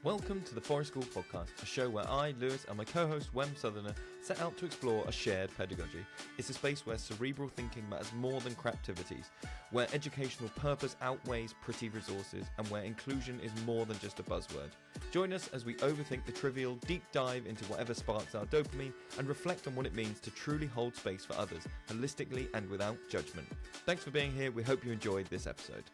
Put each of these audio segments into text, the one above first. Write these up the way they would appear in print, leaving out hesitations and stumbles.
Welcome to the Forest School Podcast, a show where I, Lewis, and my co-host, Wem Southerner, set out to explore a shared pedagogy. It's a space where cerebral thinking matters more than craptivities, where educational purpose outweighs pretty resources, and where inclusion is more than just a buzzword. Join us as we overthink the trivial, deep dive into whatever sparks our dopamine, and reflect on what it means to truly hold space for others, holistically and without judgment. Thanks for being here. We hope you enjoyed this episode.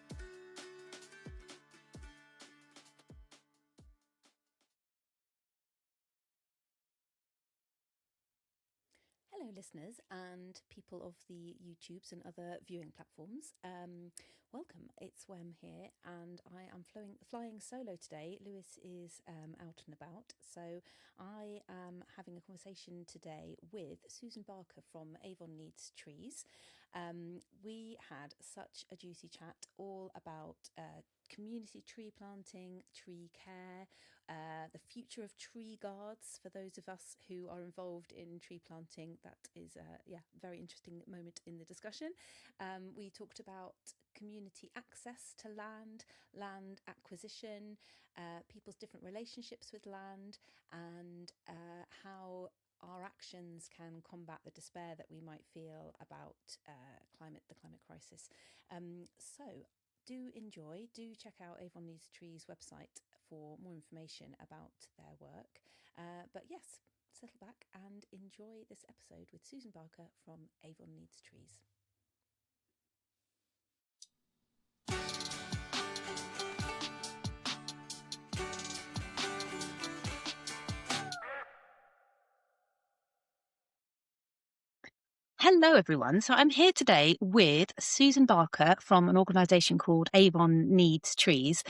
Hello listeners and people of the YouTubes and other viewing platforms. Welcome, it's Wem here and I am flying solo today. Lewis is out and about, so I am having a conversation today with Susan Barker from Avon Needs Trees. We had such a juicy chat all about community tree planting, tree care, the future of tree guards for those of us who are involved in tree planting. That is a very interesting moment in the discussion. We talked about community access to land acquisition, people's different relationships with land, and how our actions can combat the despair that we might feel about the climate crisis. So do check out Avon Needs Trees website for more information about their work. But yes, settle back and enjoy this episode with Susan Barker from Avon Needs Trees. Hello everyone, so I'm here today with Susan Barker from an organisation called Avon Needs Trees.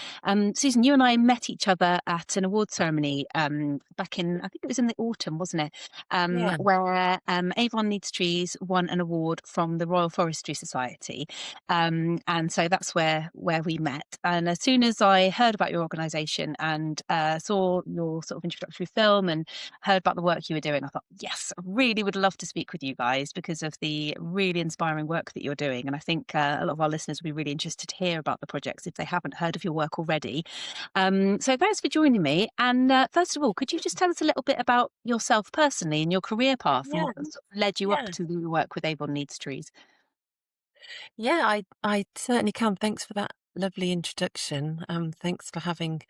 Susan, you and I met each other at an award ceremony back in, I think it was in the autumn, wasn't it? Where Avon Needs Trees won an award from the Royal Forestry Society. And so that's where we met. And as soon as I heard about your organisation and saw your sort of introductory film and heard about the work you were doing, I thought, yes, I really would love to speak with you guys because of the really inspiring work that you're doing. And I think a lot of our listeners will be really interested to hear about the projects if they haven't heard of your work already. So thanks for joining me. And first of all, could you just tell us a little bit about yourself personally and your career path and what sort of led you up to the work with Avon Needs Trees? Yeah, I certainly can. Thanks for that lovely introduction. Thanks for having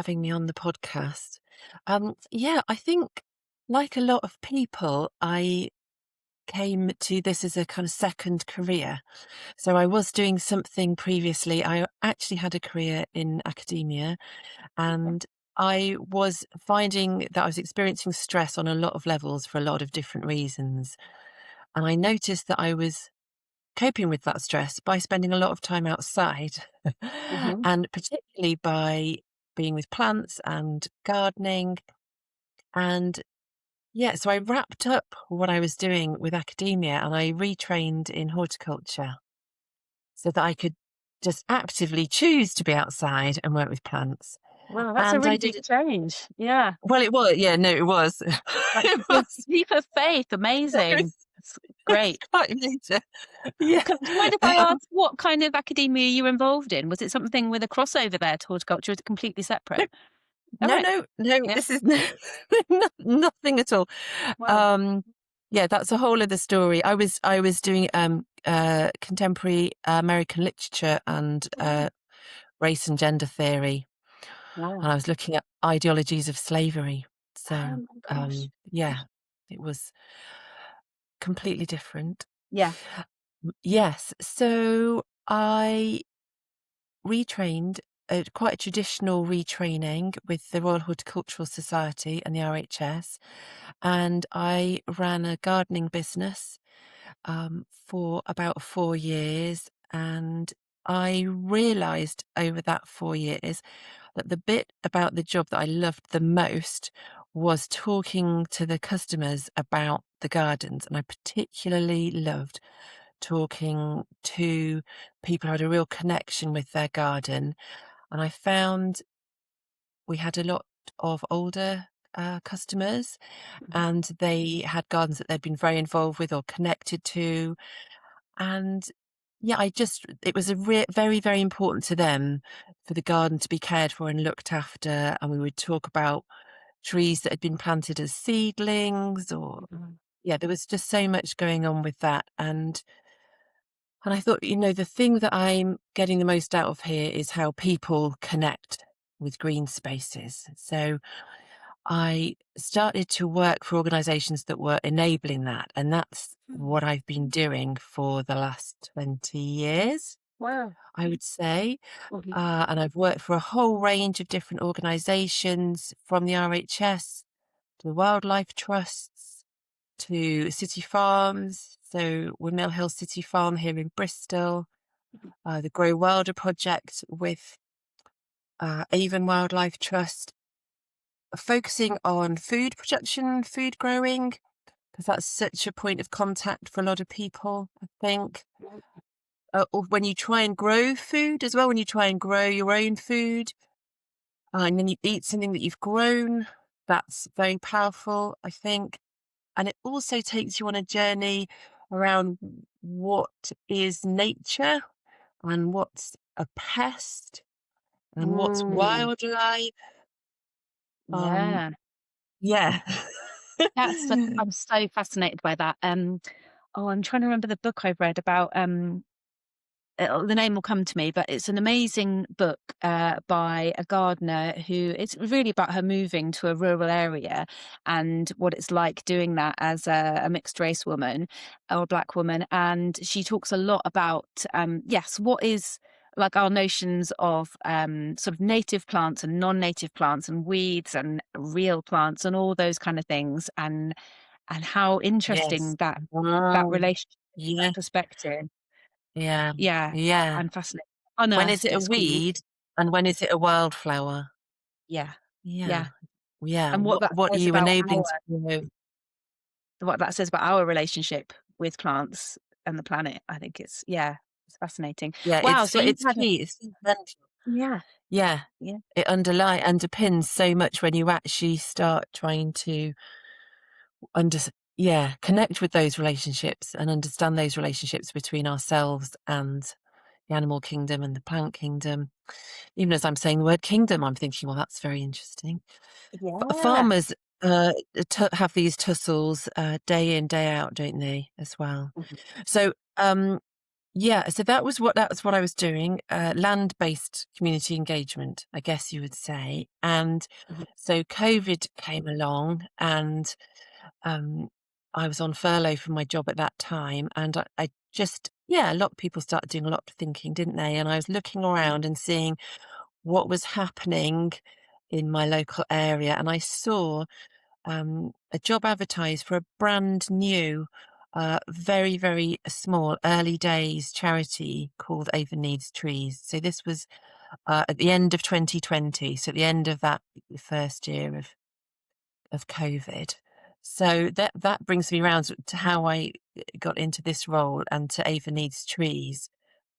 me on the podcast. I think like a lot of people, I came to this as a kind of second career. So I was doing something previously. I actually had a career in academia, and I was finding that I was experiencing stress on a lot of levels for a lot of different reasons. And I noticed that I was coping with that stress by spending a lot of time outside, and particularly by being with plants and gardening. And so I wrapped up what I was doing with academia and I retrained in horticulture so that I could just actively choose to be outside and work with plants. Wow, that's a really big change. Yeah. Well, it was. Yeah, no, it was. It was leap of faith. Amazing. It's great. Quite major. Yeah. Mind if I ask what kind of academia you were involved in? Was it something with a crossover there to horticulture? Or is it completely separate? No. Yeah. This is nothing at all. Wow. That's a whole other story. I was doing contemporary American literature and race and gender theory. Wow. And I was looking at ideologies of slavery. So it was completely different. Yeah. Yes. So I retrained, quite a traditional retraining with the Royal Horticultural Society and the RHS. And I ran a gardening business for about 4 years. And I realised over that 4 years that the bit about the job that I loved the most was talking to the customers about the gardens. And I particularly loved talking to people who had a real connection with their garden. And I found we had a lot of older customers, and they had gardens that they'd been very involved with or connected to. And yeah, it was very, very important to them for the garden to be cared for and looked after. And we would talk about trees that had been planted as seedlings or, yeah, there was just so much going on with that. And I thought, the thing that I'm getting the most out of here is how people connect with green spaces. So I started to work for organisations that were enabling that. And that's what I've been doing for the last 20 years, Wow. I would say. Mhm. And I've worked for a whole range of different organisations, from the RHS to the wildlife trusts to city farms. So Windmill Hill City Farm here in Bristol, the Grow Wilder project with Avon Wildlife Trust, focusing on food production, food growing, because that's such a point of contact for a lot of people, I think. Or when you try and grow food as well, when you try and grow your own food, and then you eat something that you've grown, that's very powerful, I think. And it also takes you on a journey around what is nature and what's a pest and what's Mm, wildlife. Um, yeah, yeah. I'm so fascinated by that. Oh, I'm trying to remember the book I've read about. The name will come to me, but it's an amazing book by a gardener who it's really about her moving to a rural area and what it's like doing that as a mixed race woman or a black woman. And she talks a lot about, yes, what is like our notions of sort of native plants and non-native plants and weeds and real plants and all those kind of things, and how Yes. interesting that Wow. relationship, Yeah. that perspective. Yeah. Yeah, Yeah. I'm fascinated. When is Unearthed, it a it's called. weed and when is it a wildflower? Yeah, Yeah. yeah, Yeah. and What are you enabling to grow? what that says about our relationship with plants and the planet, I think it's fascinating. Yeah, Wow, so you've it's had a key. It's fundamental. yeah, Yeah. yeah, It underpins so much when you actually start trying to under connect with those relationships and understand those relationships between ourselves and the animal kingdom and the plant kingdom. Even as I'm saying the word kingdom, I'm thinking, well, that's very interesting. yeah. Farmers have these tussles day in, day out, don't they, as well? Mhm, So, so that's what I was doing, land-based community engagement, I guess you would say. And mhm. so COVID came along, and um, I was on furlough from my job at that time, and I just, a lot of people started doing a lot of thinking, didn't they? And I was looking around and seeing what was happening in my local area, and I saw a job advertised for a brand new, very, very small, early days charity called Avon Needs Trees. So this was at the end of 2020, so at the end of that first year of COVID. So that brings me around to how I got into this role and to Avon Needs Trees.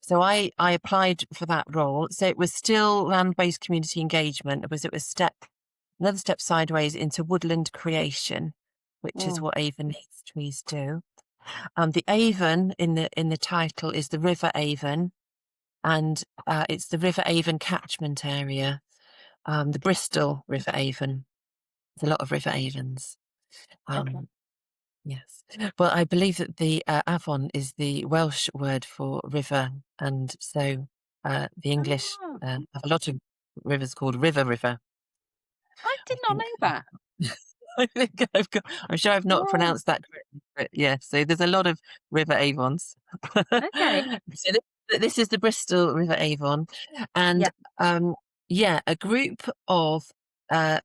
So I applied for that role. So it was still land-based community engagement. It was another step sideways into woodland creation, which is Mm, what Avon Needs Trees do. The Avon in the title is the River Avon, and it's the River Avon catchment area, the Bristol River Avon. There's a lot of River Avons. okay. Um, yes. Well, I believe that the Avon is the Welsh word for river, and so the English Oh, have a lot of rivers called River. I I did not think. know that. I think I'm sure I've not Yeah, pronounced that correctly, but yeah. So there's a lot of River Avons. okay. So this is the Bristol River Avon, and Yeah. um, a group of uh,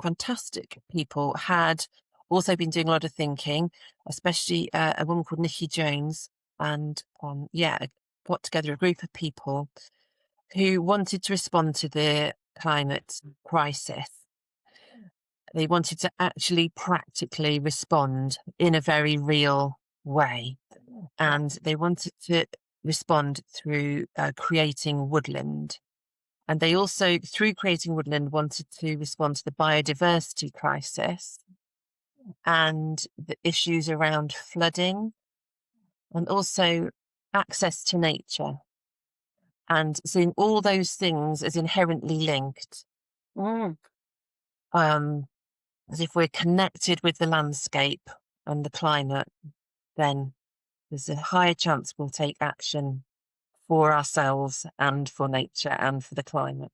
fantastic people had also been doing a lot of thinking, especially a woman called Nikki Jones, and got together a group of people who wanted to respond to the climate crisis. They wanted to actually practically respond in a very real way, and they wanted to respond through creating woodland. And they also, through creating woodland, wanted to respond to the biodiversity crisis and the issues around flooding, and also access to nature, and seeing all those things as inherently linked, Mm. as if we're connected with the landscape and the climate, then there's a higher chance we'll take action for ourselves and for nature and for the climate.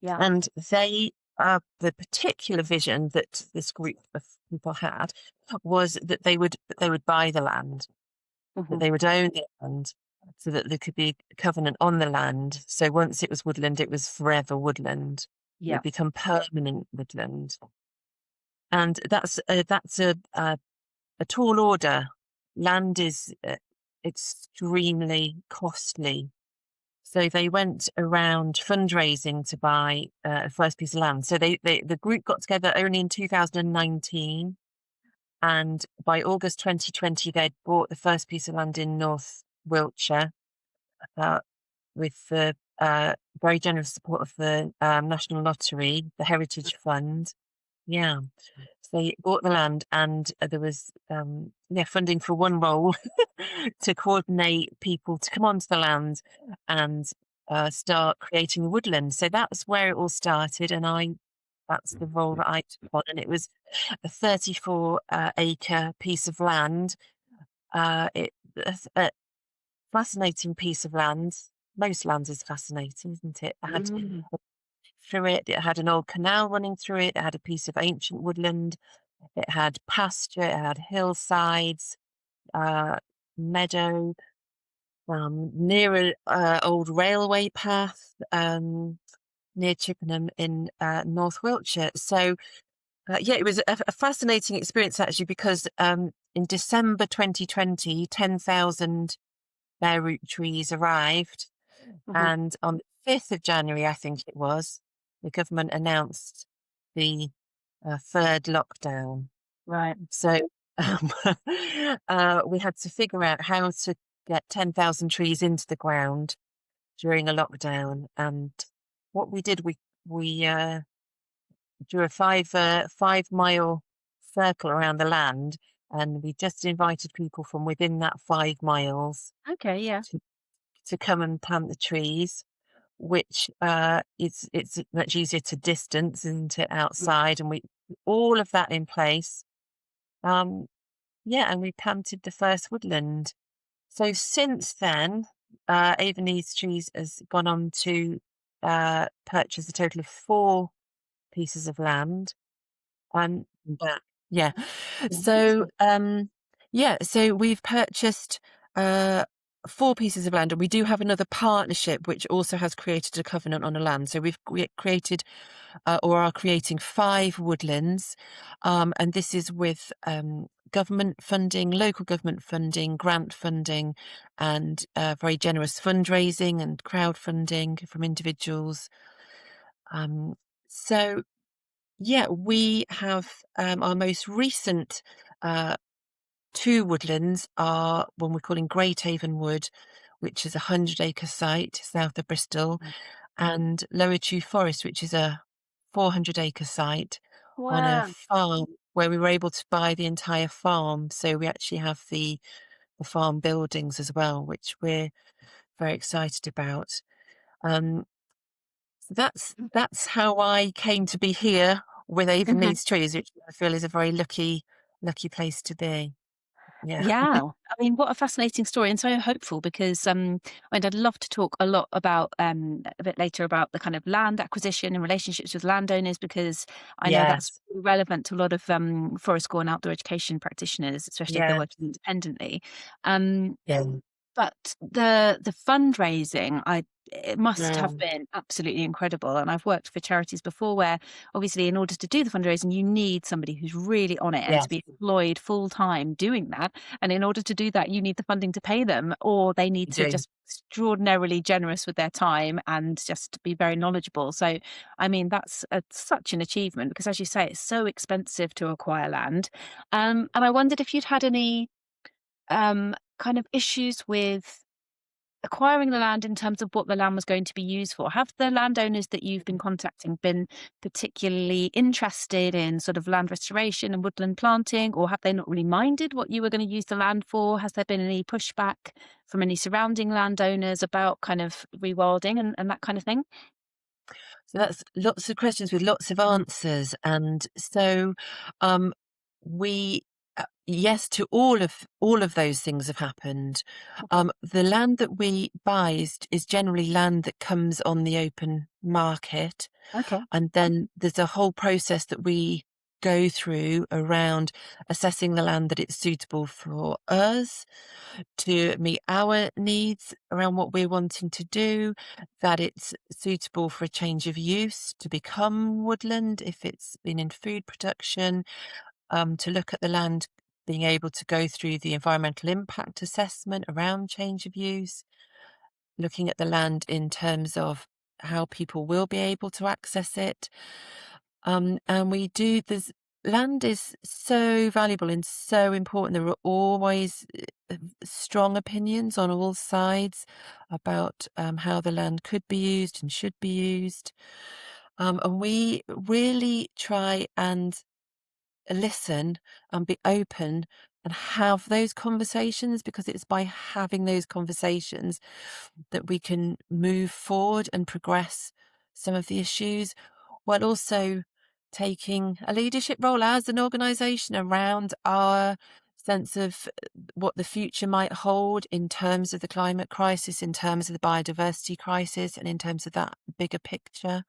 Yeah. And the particular vision that this group of people had was that they would buy the land, that Mhm. they would own the land, so that there could be a covenant on the land. So once it was woodland, it was forever woodland. It Yeah. would become permanent woodland, and that's a tall order. Land is extremely costly. So they went around fundraising to buy a first piece of land. So the group got together only in 2019, and by August 2020, they'd bought the first piece of land in North Wiltshire uh, with the very generous support of the National Lottery, the Heritage Fund. Yeah. So they bought the land, and there was funding for one role to coordinate people to come onto the land and start creating woodland. So that's where it all started, and that's the role that I took on, and it was a 34 acre piece of land. A fascinating piece of land. Most land is fascinating, isn't it? I had Mm. through it. It had an old canal running through it. It had a piece of ancient woodland. It had pasture. It had hillsides, uh, meadow, near an old railway path near Chippenham in North Wiltshire. So, yeah, it was a fascinating experience actually, because in December 2020, 10,000 bare root trees arrived. Mhm. And on the 5th of January, I think it was, the government announced the third lockdown. Right. So um, we had to figure out how to get 10,000 trees into the ground during a lockdown. And what we did, we drew a 5 mile circle around the land, and we just invited people from within that 5 miles Okay. Yeah. to come and plant the trees, which it's much easier to distance, isn't it, Mm. outside, and we all of that in place. Um, yeah, and we planted the first woodland. So since then, Avon Needs Trees has gone on to purchase a total of 4 pieces of land. But yeah, so so we've purchased uh 4 pieces of land, and we do have another partnership which also has created a covenant on a land. So we've created or are creating 5 woodlands, and this is with government funding, local government funding, grant funding, and very generous fundraising and crowdfunding from individuals. So yeah, we have our most recent uh, 2 woodlands are one we're calling Great Avon Wood, which is a 100-acre site south of Bristol, and Lower Chew Forest, which is a 400-acre site on a Wow. farm where we were able to buy the entire farm. So we actually have the farm buildings as well, which we're very excited about. Um, so that's how I came to be here with Avon Mhm. Needs Trees, which I feel is a very lucky place to be. Yeah. Yeah. I mean, what a fascinating story, and so hopeful, because I'd love to talk a lot about a bit later about the kind of land acquisition and relationships with landowners, because I know that's Yes. really relevant to a lot of forest school and outdoor education practitioners, especially if they're Yeah. working independently. Um, Yeah. But the fundraising, it must have Mm. been absolutely incredible, and I've worked for charities before where, obviously, in order to do the fundraising, you need somebody who's really on it and to Yes, be employed full time doing that, and in order to do that, you need the funding to pay them, or they need you to do. just extraordinarily generous with their time and just be very knowledgeable. So, I mean, that's such an achievement, because, as you say, it's so expensive to acquire land. And I wondered if you'd had any kind of issues with acquiring the land in terms of what the land was going to be used for? Have the landowners that you've been contacting been particularly interested in sort of land restoration and woodland planting, or have they not really minded what you were going to use the land for? Has there been any pushback from any surrounding landowners about kind of rewilding and that kind of thing? So that's lots of questions with lots of answers. And so um, we yes to all of those things have happened. Okay. The land that we buy is generally land that comes on the open market, Okay. and then there's a whole process that we go through around assessing the land that it's suitable for us to meet our needs around what we're wanting to do, that it's suitable for a change of use to become woodland if it's been in food production, to look at the land being able to go through the environmental impact assessment around change of use, looking at the land in terms of how people will be able to access it. And we do, there's land is so valuable and so important. There are always strong opinions on all sides about how the land could be used and should be used. And we really try and listen and be open and have those conversations, because it's by having those conversations that we can move forward and progress some of the issues, while also taking a leadership role as an organisation around our sense of what the future might hold in terms of the climate crisis, in terms of the biodiversity crisis, and in terms of that bigger picture.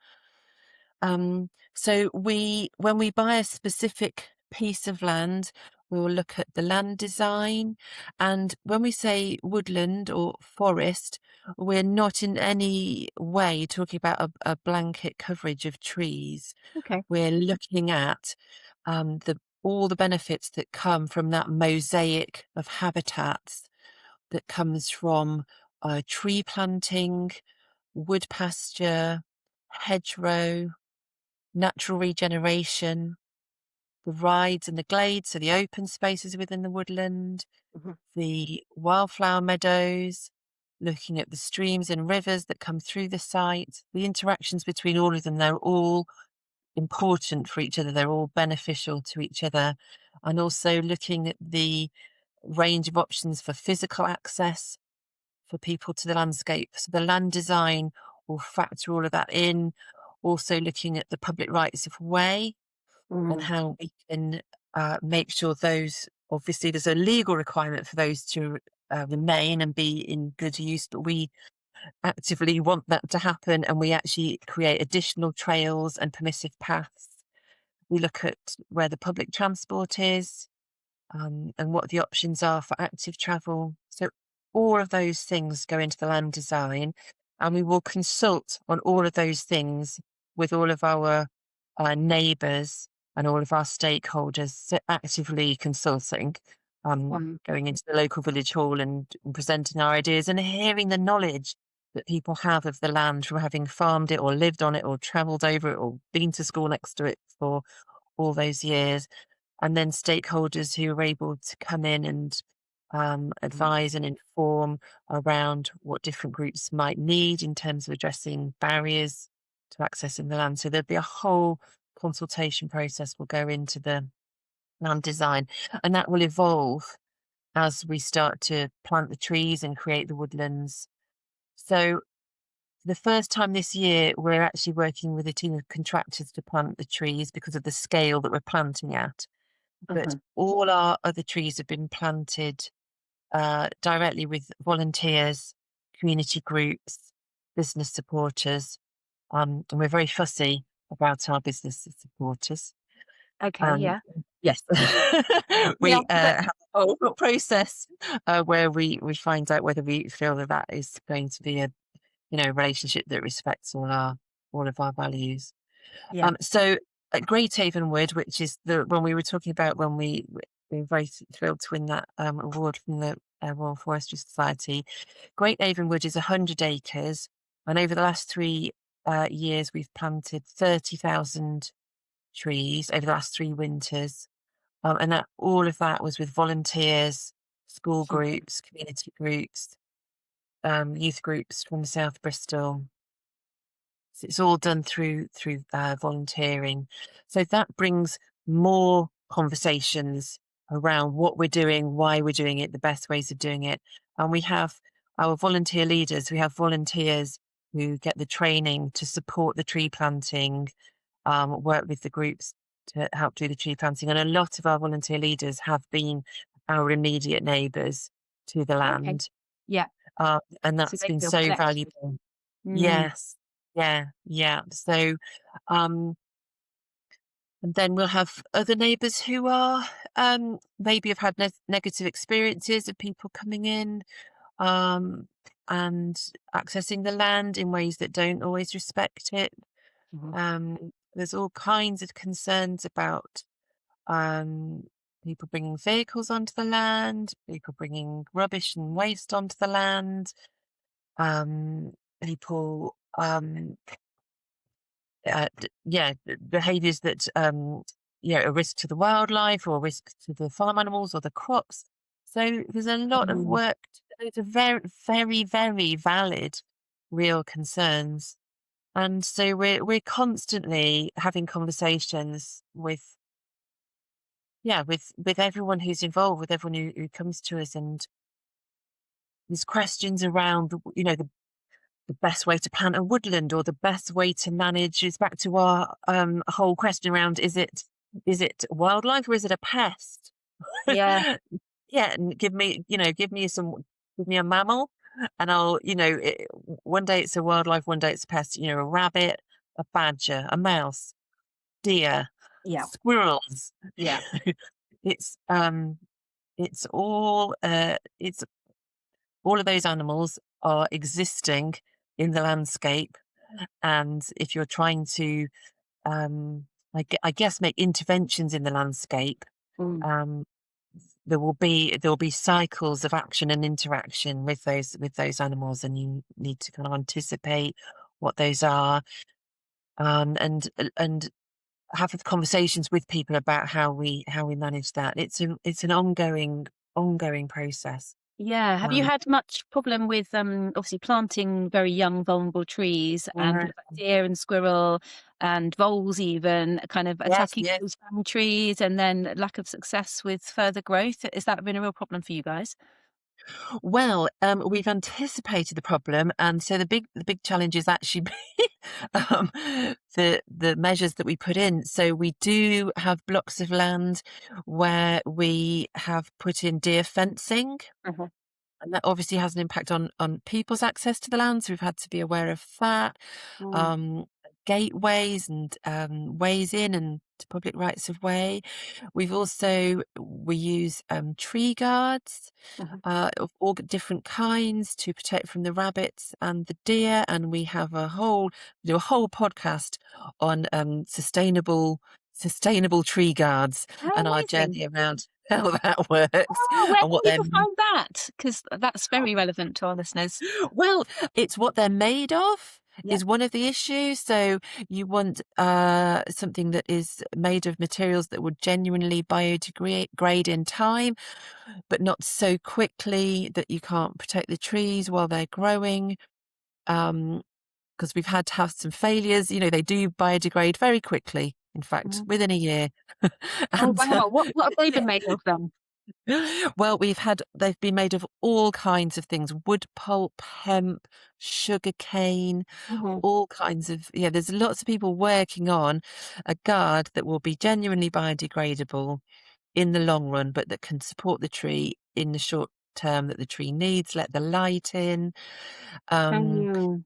So when we buy a specific piece of land, we will look at the land design. And when we say woodland or forest, we're not in any way talking about a blanket coverage of trees. Okay. We're looking at all the benefits that come from that mosaic of habitats that comes from tree planting, wood pasture, hedgerow, natural regeneration, the rides and the glades, so the open spaces within the woodland, Mhm. the wildflower meadows, looking at the streams and rivers that come through the site, the interactions between all of them, they're all important for each other, they're all beneficial to each other. And also looking at the range of options for physical access for people to the landscape. So the land design will factor all of that in. Also looking at the public rights of way and Mm. how we can make sure those, obviously there's a legal requirement for those to remain and be in good use, but we actively want that to happen, and we actually create additional trails and permissive paths. We look at where the public transport is, and what the options are for active travel. So all of those things go into the land design, and we will consult on all of those things with all of our neighbours and all of our stakeholders, so actively consulting, Mm. going into the local village hall and presenting our ideas and hearing the knowledge that people have of the land from having farmed it or lived on it or travelled over it or been to school next to it for all those years, and then stakeholders who are able to come in and Mm. advise and inform around what different groups might need in terms of addressing barriers to accessing the land. So there'll be a whole consultation process will go into the land design, and that will evolve as we start to plant the trees and create the woodlands. So for the first time this year, we're actually working with a team of contractors to plant the trees because of the scale that we're planting at. But Mhm. all our other trees have been planted directly with volunteers, community groups, business supporters, and we're very fussy about our business supporters. Okay. Um, Yeah. yes, Yeah. we have a whole process where we find out whether we feel that that is going to be a relationship that respects all of our values. Yeah. So at Great Avon Wood, which is the one we were talking about when we were very thrilled to win that award from the Royal Forestry Society. Great Avon Wood is 100 acres, and over the last 3 years, we've planted 30,000 trees over the last 3 winters, and that all of that was with volunteers, school Mhm. groups, community groups. youth groups from South Bristol. So it's all done through volunteering. So that brings more conversations around what we're doing, why we're doing it, the best ways of doing it. And we have our volunteer leaders. We have volunteers who get the training to support the tree planting, work with the groups to help do the tree planting. And a lot of our volunteer leaders have been our immediate neighbours to the Okay. land. Yeah. And So that's they been feel so connected. valuable. Mm. Yes. Yeah. So, and then we'll have other neighbours who are maybe have had negative experiences of people coming in and accessing the land in ways that don't always respect it. Mhm. There's all kinds of concerns about um, people bringing vehicles onto the land, people bringing rubbish and waste onto the land, people behaviours that a risk to the wildlife or a risk to the farm animals or the crops. So there's a lot of Mm. work. Those are very, very, very valid, real concerns, and so we're constantly having conversations with everyone who's involved, with everyone who comes to us, and there's questions around the best way to plant a woodland or the best way to manage is back to our whole question around is it wildlife or is it a pest? Yeah. Yeah, and give me a mammal and one day it's a wildlife, one day it's a pest, a rabbit, a badger, a mouse, deer, Yeah. squirrels. Yeah. It's it's all of those animals are existing in the landscape. And if you're trying to, I guess, make interventions in the landscape, Mm. um, there will be cycles of action and interaction with those animals, and you need to kind of anticipate what those are, and have conversations with people about how we manage that. It's an ongoing process. Yeah. Have you Um, had much problem with obviously planting very young vulnerable trees and yeah, things like deer and squirrel and voles even kind of yes, attacking yes. those young trees and then lack of success with further growth? Has that been a real problem for you guys? Well, we've anticipated the problem, and so the big challenge is actually um, the measures that we put in. So we do have blocks of land where we have put in deer fencing, Mhm. and that obviously has an impact on people's access to the land. So we've had to be aware of that. Mm. Um, Gateways and ways in and to public rights of way. We use tree guards Mhm. of all different kinds to protect from the rabbits and the deer, and we do a whole podcast on sustainable tree guards Oh, and our amazing. journey around how that works Oh, where and can what people find that? Because that's very relevant to our listeners. well, it's what they're made of Yep. is one of the issues. So you want something that is made of materials that would genuinely biodegrade in time, but not so quickly that you can't protect the trees while they're growing. Because we've had to have some failures. They do biodegrade very quickly. In fact, Mhm. within a year. Oh, and wow. What have they been made of then? Well, they've been made of all kinds of things: wood pulp, hemp, sugar cane, Mhm. all kinds of, there's lots of people working on a guard that will be genuinely biodegradable in the long run, but that can support the tree in the short term that the tree needs, let the light in. Um, Mm.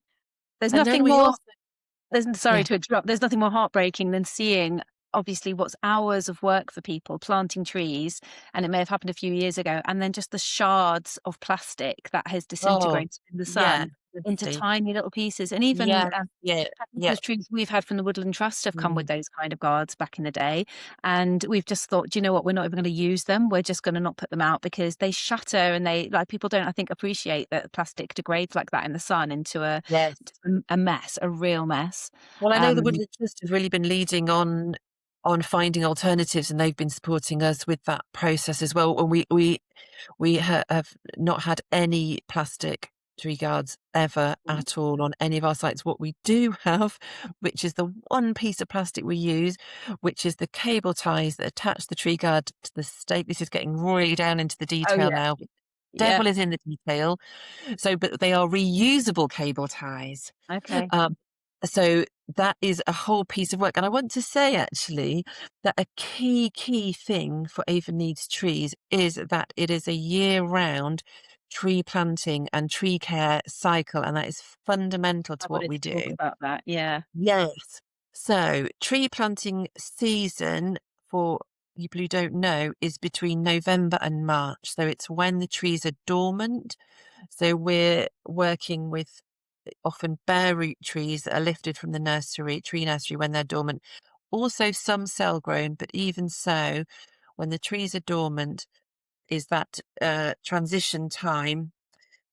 There's and then nothing we more also, sorry yeah, to interrupt. There's nothing more heartbreaking than seeing obviously what's hours of work for people planting trees, and it may have happened a few years ago, and then just the shards of plastic that has oh, disintegrated in the yeah, sun into Lucy. tiny little pieces. And even Yeah, yeah, yeah, those trees we've had from the Woodland Trust have come with mm, those kind of guards back in the day. And we've just thought, do you know what? We're not even going to use them. We're just going to not put them out because they shatter and they like people don't, I think, appreciate that plastic degrades like that in the sun into yes. a mess, a real mess. Well, I know the Um, Woodland Trust have really been leading on finding alternatives, and they've been supporting us with that process as well. And we have not had any plastic tree guards ever at all on any of our sites. What we do have, which is the one piece of plastic we use, which is the cable ties that attach the tree guard to the stake. This is getting really down into the Oh detail yeah, now. yeah. Devil is in the detail. So, but they are reusable cable ties. Okay. Um, so that is a whole piece of work. And I want to say actually that a key thing for Avon Needs Trees is that it is a year-round tree planting and tree care cycle, and that is fundamental to I what wanted we to talk do. about that. Yeah. Yes. So tree planting season, for people who don't know, is between November and March. So it's when the trees are dormant. So we're working with often bare root trees that are lifted from the tree nursery when they're dormant. Also some cell grown, but even so, when the trees are dormant is that transition time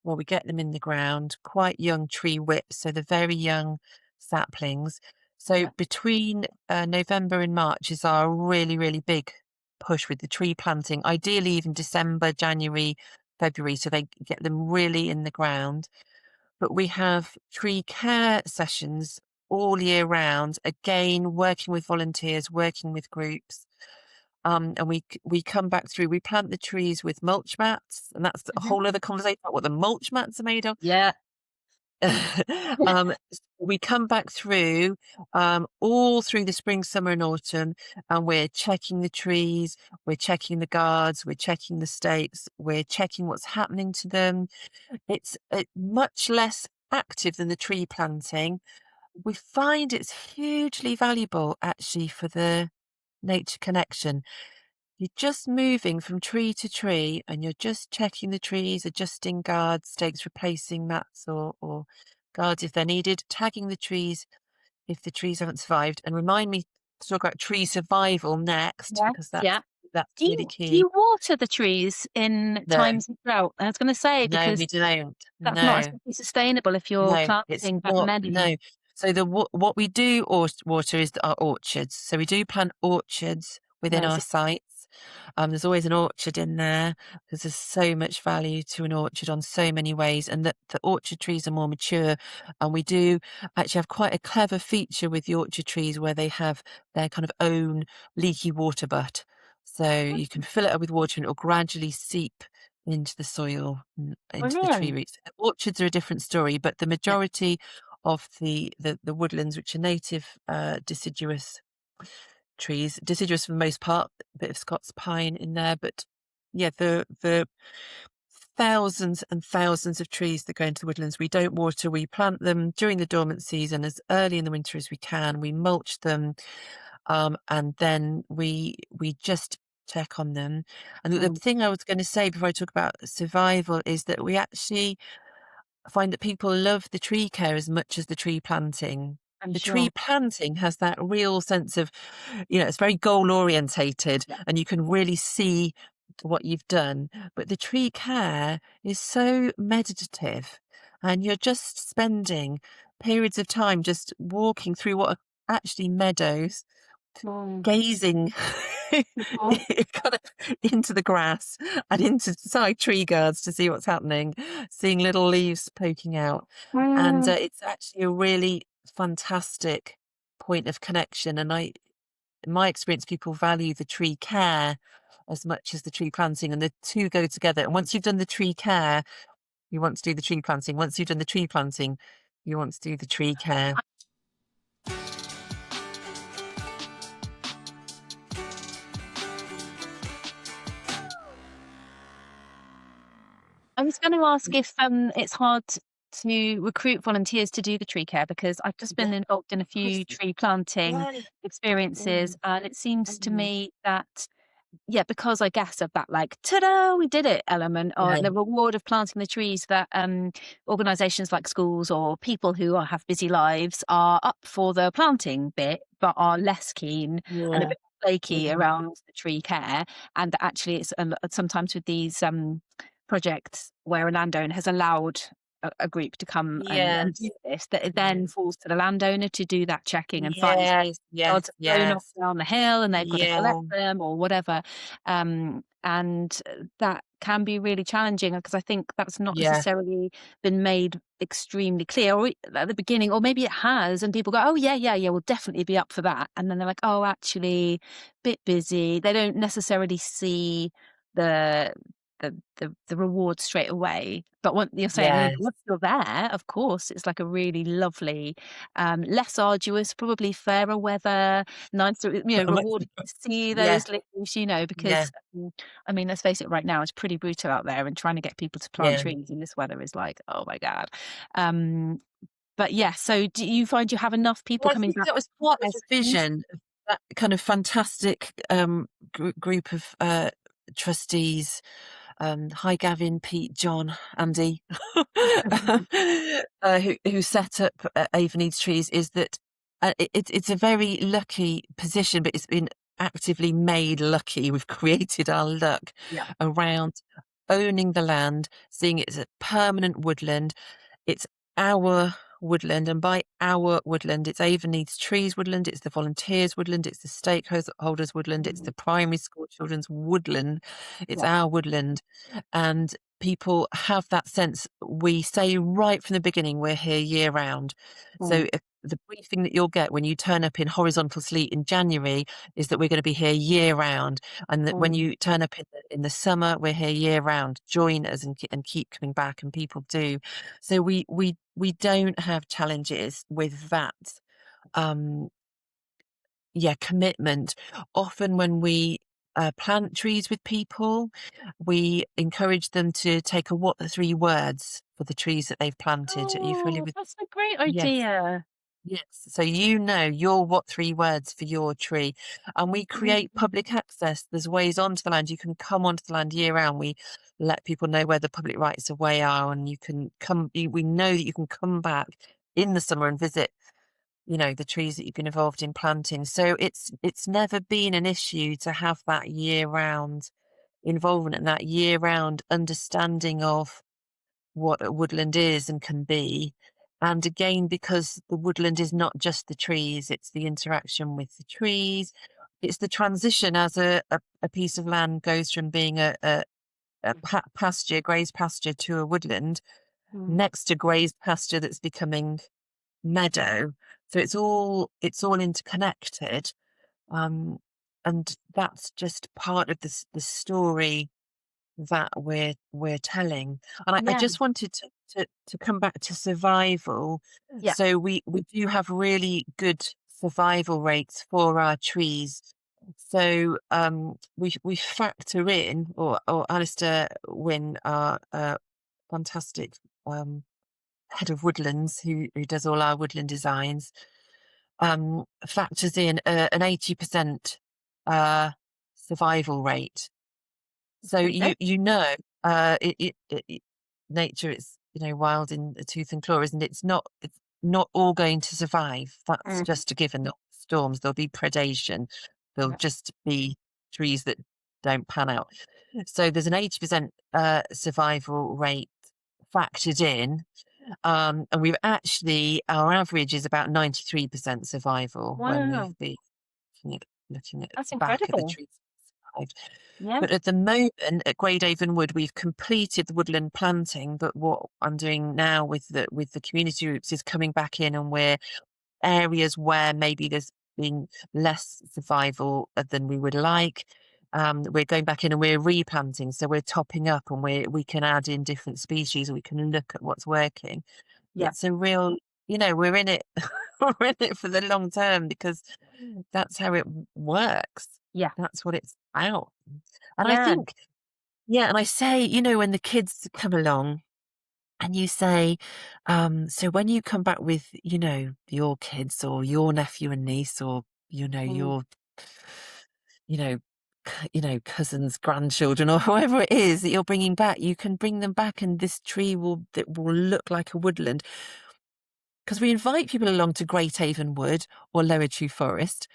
where we get them in the ground, quite young tree whips, so the very young saplings. So Yeah. between November and March is our really big push with the tree planting, ideally even December, January, February, so they get them really in the ground. But we have tree care sessions all year round, again, working with volunteers, working with groups. And we come back through, we plant the trees with mulch mats, and that's a Mhm. whole other conversation about what the mulch mats are made of. Yeah. um, we come back through all through the spring, summer, and autumn, and we're checking the trees, we're checking the guards, we're checking the stakes, we're checking what's happening to them. It's much less active than the tree planting. We find it's hugely valuable actually for the nature connection. You're just moving from tree to tree and you're just checking the trees, adjusting guards, stakes, replacing mats or guards if they're needed, tagging the trees if the trees haven't survived. And remind me to talk about tree survival next, Yes. because Yeah. that's Do really do key. you water the trees in No, times of drought? I was going to say, no, because we don't. that's not No. especially sustainable if you're No, it's planting that not. many. No. So what we do water is our orchards. So we do plant orchards within our Amazing. sites. There's always an orchard in there because there's so much value to an orchard on so many ways, and the orchard trees are more mature. And we do actually have quite a clever feature with the orchard trees where they have their kind of own leaky water butt. So you can fill it up with water and it'll gradually seep into the soil, into the tree Brilliant. roots. Orchards are a different story, but the Yeah. majority of the woodlands, which are native deciduous trees, deciduous for the most part, a bit of Scots pine in there, but yeah, the thousands and thousands of trees that go into the woodlands, we don't water. We plant them during the dormant season as early in the winter as we can. We mulch them, and then we just check on them. And the Mm, thing I was going to say before I talk about survival is that we actually find that people love the tree care as much as the tree planting. I'm The tree sure. planting has that real sense of, it's very goal orientated Yeah. and you can really see what you've done. But the tree care is so meditative and you're just spending periods of time just walking through what are actually meadows, Mm. gazing Mhm. kind of into the grass and into side tree guards to see what's happening, seeing little leaves poking out. And Mm. it's actually a really fantastic point of connection. And in my experience, people value the tree care as much as the tree planting, and the two go together. And once you've done the tree care, you want to do the tree planting. Once you've done the tree planting, you want to do the tree care. I was going to ask if it's hard to recruit volunteers to do the tree care, because I've just been Yeah, involved in a few precisely. tree planting Yeah, experiences, mm, and it seems to mm. me that, yeah, because I guess of that, like, ta-da, we did it element, or Yeah, the reward of planting the trees, that organisations like schools or people who have busy lives are up for the planting bit, but are less keen and a yeah, bit flaky yeah. around the tree care. And that actually it's sometimes with these projects where a landowner has allowed a group to come and do Yes. this, that it then falls to the landowner to do that checking and find Yes, yards yes, have blown off yes. down the hill and they've got to Yeah, collect them or whatever. And that can be really challenging because I think that's not yeah, necessarily been made extremely clear or at the beginning, or maybe it has, and people go, oh yeah, we'll definitely be up for that. And then they're like, oh, actually, bit busy. They don't necessarily see the the reward straight away. But what you're saying, yes, once you're there, of course, it's like a really lovely, less arduous, probably fairer weather, nicer, rewarding to see yeah, those leaves, yeah, because I mean, let's face it, right now it's pretty brutal out there, and trying to get people to plant yeah. trees in this weather is like, oh my God. Um, but yeah, so do you find you have enough people Well, I coming think back that was part of as the teams? vision of that kind of fantastic group of trustees. Hi, Gavin, Pete, John, Andy, who set up Avon Needs Trees. Is that it's a very lucky position, but it's been actively made lucky. We've created our luck Yeah. around owning the land, seeing it as a permanent woodland. It's our woodland, and by our woodland, it's Avon Needs Trees woodland, it's the volunteers woodland, it's the stakeholders woodland, it's the primary school children's woodland, it's Yeah. our woodland. And people have that sense. We say right from the beginning, we're here year round. So the briefing that you'll get when you turn up in horizontal sleet in January is that we're going to be here year round, and that when you turn up in the summer, we're here year round. Join us and keep coming back, and people do. So we don't have challenges with that. Um, commitment. Often when we plant trees with people, we encourage them to take a what the three words for the trees that they've planted. Are you familiar Oh, with? that's a great Yes. idea. Yes. So your what three words for your tree. And we create public access. There's ways onto the land. You can come onto the land year round. We let people know where the public rights of way are, and you can come. We know that you can come back in the summer and visit, the trees that you've been involved in planting. So it's never been an issue to have that year round involvement and that year round understanding of what a woodland is and can be. And again, because the woodland is not just the trees, it's the interaction with the trees. It's the transition as a piece of land goes from being a pasture, grazed pasture, to a woodland, next to grazed pasture that's becoming meadow. So it's all interconnected. Um, and that's just part of the story that we're telling. And I Yeah. just wanted to come back to survival. Yeah. So we do have really good survival rates for our trees. So we factor in, or Alistair Wynne, our fantastic head of woodlands, who does all our woodland designs, factors in an 80% survival rate. So Pretty good. nature is wild in the tooth and claw, isn't it? It's not all going to survive. That's just a given. There'll be storms, there'll be predation, there'll Yeah. just be trees that don't pan out. So there's an 80% survival rate factored in. And we've actually, our average is about 93% survival when Wow. we've been looking at That's back at the incredible. trees that survived. Yeah. But at the moment at Great Avon Wood, we've completed the woodland planting. But what I'm doing now with the community groups is coming back in, and we're areas where maybe there's been less survival than we would like. We're going back in and we're replanting, so we're topping up, and we can add in different species, and we can look at what's working. Yeah. It's a real, we're in it, we're in it for the long term, because that's how it works. Yeah. That's what it's about. And I Yeah. think, and I say, when the kids come along and you say, so when you come back with, your kids or your nephew and niece, or, your, you know, cousins, grandchildren, or whoever it is that you're bringing back, you can bring them back, and this tree that will look like a woodland. Because we invite people along to Great Avon Wood or Lower Chew Forest,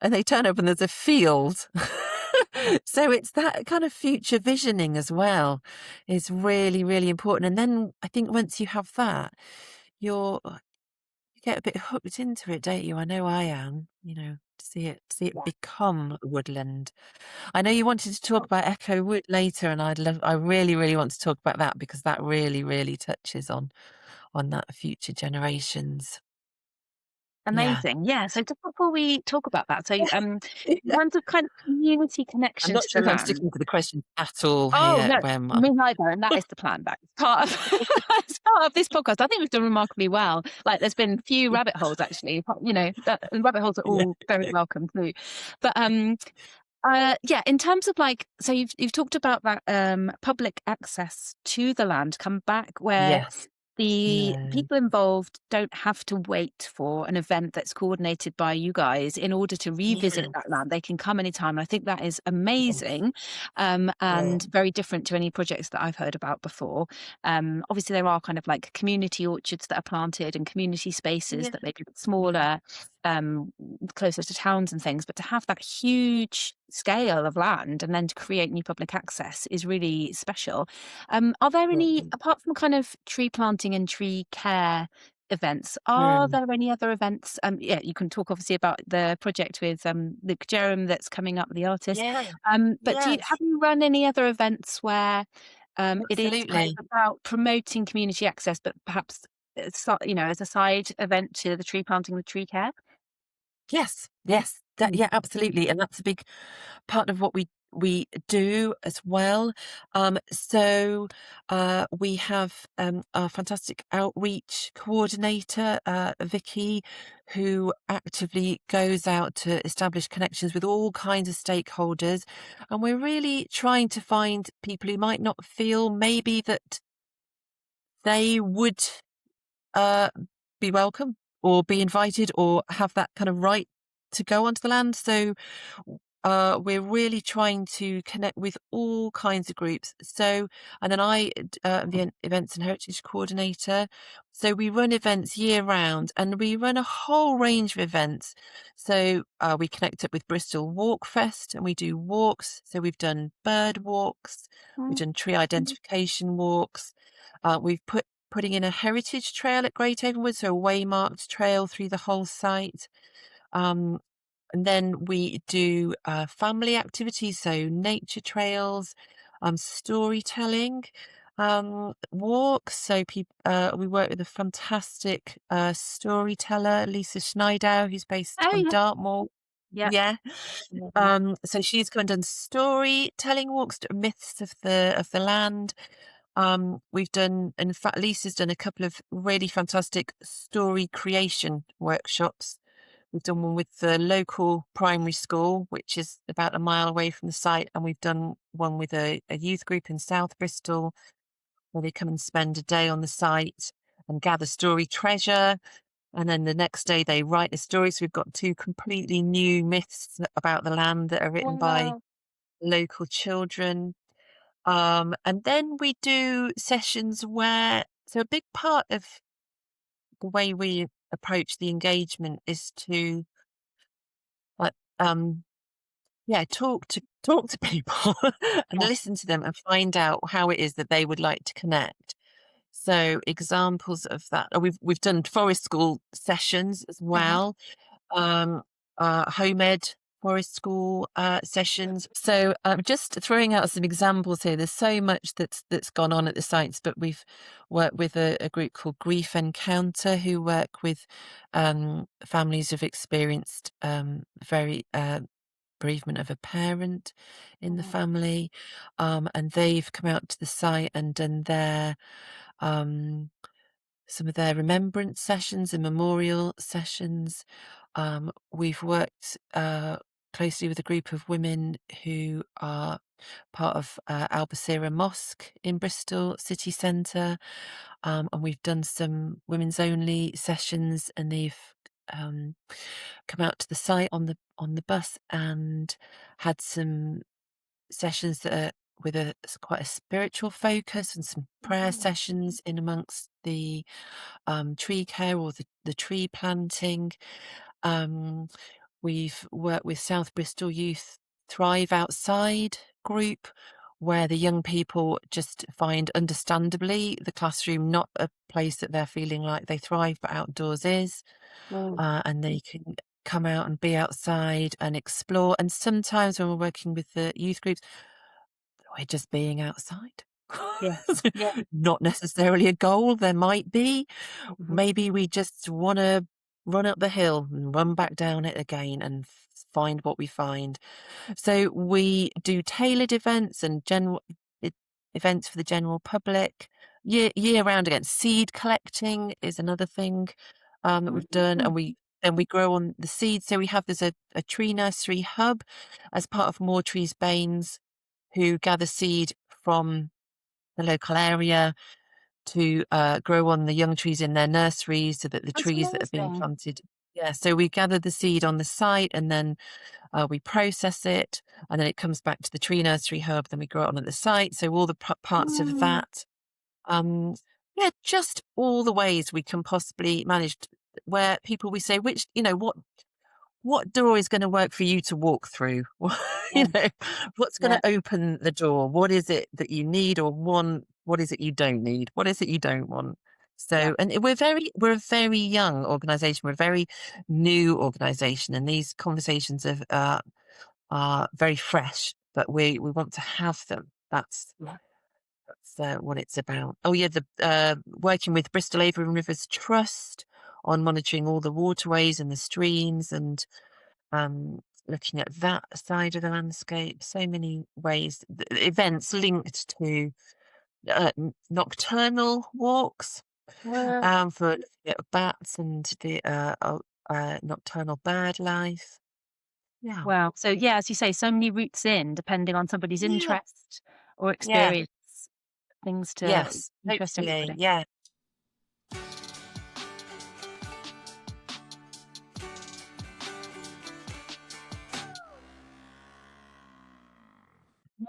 and they turn up and there's a field So it's that kind of future visioning as well is really, really important. And then I think once you have that, you get a bit hooked into it, don't you? I know I am, to see it Yeah. become a woodland. I know you wanted to talk about Echo Wood later, and I really, really want to talk about that because that really, really touches on that future generations. Yeah. Amazing. Yeah. So just before we talk about that, so in Yeah. terms of kind of community I'm connection not to sure the if I'm land. sticking to the question at all Oh here, no, Wem. me neither. And that is the plan. That is part of it's part of this podcast. I think we've done remarkably well. Like there's been few rabbit holes actually. And rabbit holes are Yeah. all very welcome too. But yeah, in terms of like, so you've talked about that public access to the land come back where Yes. the Yeah. people involved don't have to wait for an event that's coordinated by you guys in order to revisit Yes. that land. They can come anytime. And I think that is Yes. amazing, Yeah. and very different to any projects that I've heard about before. Obviously, there are kind of like community orchards that are planted and community spaces Yeah. that may be a bit smaller, closer to towns and things, but to have that huge scale of land and then to create new public access is really special. Are there any, apart from kind of tree planting and tree care events, are Mm. there any other events? Yeah, you can talk obviously about the project with Luke Jerram that's coming up, the artist. Yeah. But Yes. have you run any other events where it is kind Absolutely. of about promoting community access, but perhaps as a side event to the tree planting, the tree care? Yes. Yes. Mm. Yeah, absolutely. And that's a big part of what we do as well. We have our fantastic outreach coordinator, Vicky, who actively goes out to establish connections with all kinds of stakeholders. And we're really trying to find people who might not feel maybe that they would uh, be welcome or be invited or have that kind of right to go onto the land. So we're really trying to connect with all kinds of groups. So, and then I am the events and heritage coordinator. So we run events year round and we run a whole range of events. So we connect up with Bristol Walk Fest and we do walks. So we've done bird walks, we've done tree identification walks. We've putting in a heritage trail at Great Avonwood, so a waymarked trail through the whole site. And then we do family activities, so nature trails, storytelling, walks. So we work with a fantastic storyteller, Lisa Schneidau, who's based Oh on yeah, Dartmoor. yeah. Yeah. Lovely. So she's come and done storytelling walks, myths of the land. We've done, in fact, Lisa's done a couple of really fantastic story creation workshops. We've done one with the local primary school, which is about a mile away from the site, and we've done one with a youth group in South Bristol, where they come and spend a day on the site and gather story treasure. And then the next day they write the story. So we've got two completely new myths about the land that are written by Wow. local children. And then we do sessions so a big part of the way we approach the engagement is to like, talk to people and Yeah. listen to them and find out how it is that they would like to connect. So examples of that, we've done forest school sessions as Mhm. well, um, home ed forest school sessions. So just throwing out some examples here. There's so much that's gone on at the sites, but we've worked with a group called Grief Encounter, who work with families who've experienced very bereavement of a parent in the Mhm. family, and they've come out to the site and done um, some of their remembrance sessions and memorial sessions. We've worked closely with a group of women who are part of Albacira Mosque in Bristol city centre, and we've done some women's only sessions, and they've come out to the site on the bus and had some sessions that are with quite a spiritual focus and some prayer Mhm. sessions in amongst the tree care or the tree planting. Um, we've worked with South Bristol Youth Thrive Outside group, where the young people just find, understandably, the classroom not a place that they're feeling like they thrive, but outdoors is. And they can come out and be outside and explore. And sometimes when we're working with the youth groups, we're just being outside. Yeah. Yeah. Not necessarily a goal. There might be. Mhm. Maybe we just want to run up the hill and run back down it again and find what we find. So we do tailored events and general events for the general public. Year round again. Seed collecting is another thing that we've done, and we grow on the seeds. So we have there's a tree nursery hub as part of More Trees Baines, who gather seed from the local area to grow on the young trees in their nurseries, so that the That's trees that have been amazing. planted. Yeah, so we gather the seed on the site, and then we process it, and then it comes back to the tree nursery hub. Then we grow it on at the site. So all the parts of that. Yeah, just all the ways we can possibly manage. Where people, we say, which, what door is going to work for you to walk through? Yeah. What's going to open the door? What is it that you need or want? What is it you don't need? What is it you don't want? Yeah. So, and we're a very young organisation. We're a very new organisation, and these conversations are very fresh. But we want to have them. That's what it's about. Oh yeah, the working with Bristol Avon Rivers Trust on monitoring all the waterways and the streams, and looking at that side of the landscape. So many ways, events linked to nocturnal walks for looking at bats and the nocturnal bird life. Yeah. Wow. So yeah, as you say, so many routes in, depending on somebody's Yeah. interest or Yeah. experience, things to Yes. interest Hopefully. everybody. Yeah.